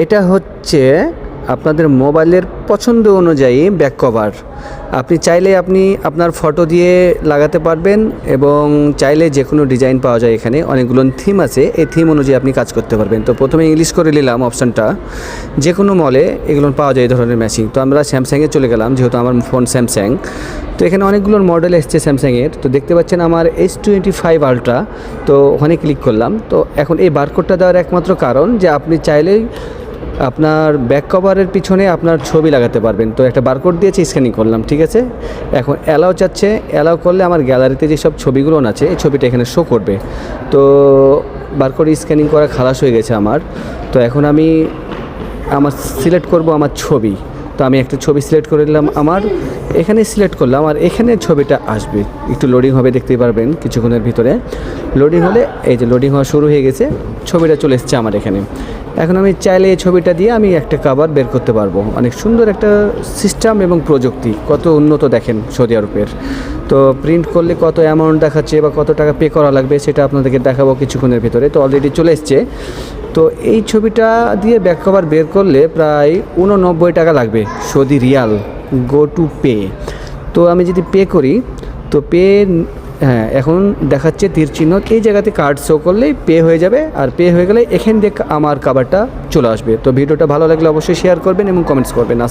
এটা হচ্ছে আপনাদের মোবাইলের পছন্দ অনুযায়ী ব্যাক কভার। আপনি চাইলে আপনি আপনার ফটো দিয়ে লাগাতে পারবেন এবং চাইলে যে কোনো ডিজাইন পাওয়া যায়। এখানে অনেকগুলো থিম আছে, এই থিম অনুযায়ী আপনি কাজ করতে পারবেন। তো প্রথমে ইংলিশ করে নিলাম অপশানটা। যে কোনো মলে এগুলো পাওয়া যায় এই ধরনের ম্যাচিং। তো আমরা স্যামসাংয়ে চলে গেলাম, যেহেতু আমার ফোন স্যামসাং। তো এখানে অনেকগুলো মডেল এসছে স্যামসাংয়ের। তো দেখতে পাচ্ছেন আমার S25 আলট্রা। তো ওখানে ক্লিক করলাম। তো এখন এই বারকোডটা দেওয়ার একমাত্র কারণ যে আপনি চাইলেই আপনার ব্যাক কভারের পিছনে আপনার ছবি লাগাতে পারবেন। তো একটা বারকোড দিয়েছে, স্ক্যানিং করলাম, ঠিক আছে। এখন অ্যালাও চাচ্ছে, অ্যালাও করলে আমার গ্যালারিতে যেসব ছবিগুলো আছে এই ছবিটা এখানে শো করবে। তো বারকোড স্ক্যানিং করা খালাস হয়ে গেছে আমার। তো এখন আমি সিলেক্ট করব আমার ছবি। তো আমি একটা ছবি সিলেক্ট করে নিলাম, আমার এখানে সিলেক্ট করলাম আর এখানে ছবিটা আসবে। একটু লোডিং হবে, দেখতেই পারবেন কিছুক্ষণের ভিতরে। লোডিং হলে এই যে লোডিং হওয়া শুরু হয়ে গেছে, ছবিটা চলে এসছে আমার এখানে। এখন আমি চাইলে এই ছবিটা দিয়ে আমি একটা কভার বের করতে পারবো। অনেক সুন্দর একটা সিস্টেম এবং প্রযুক্তি, কত উন্নত দেখেন সৌদি আরবের। তো প্রিন্ট করলে কত অ্যামাউন্ট দেখাচ্ছে বা কত টাকা পে করা লাগবে সেটা আপনাদেরকে দেখাবো কিছুক্ষণের ভিতরে। তো অলরেডি চলে এসছে। তো এই ছবিটা দিয়ে ব্যাক কভার বের করলে প্রায় 89 টাকা লাগবে Saudi Real. Go to pay. তো আমি যদি পে করি, তো পে, হ্যাঁ এখন দেখাচ্ছে তীর চিহ্ন, এই জায়গাতে কার্ড শো করলেই পে হয়ে যাবে। আর পে হয়ে গেলে এখান থেকে আমার কভারটা চলে আসবে। তো ভিডিওটা ভালো লাগলে অবশ্যই শেয়ার করবেন এবং কমেন্টস করবেন।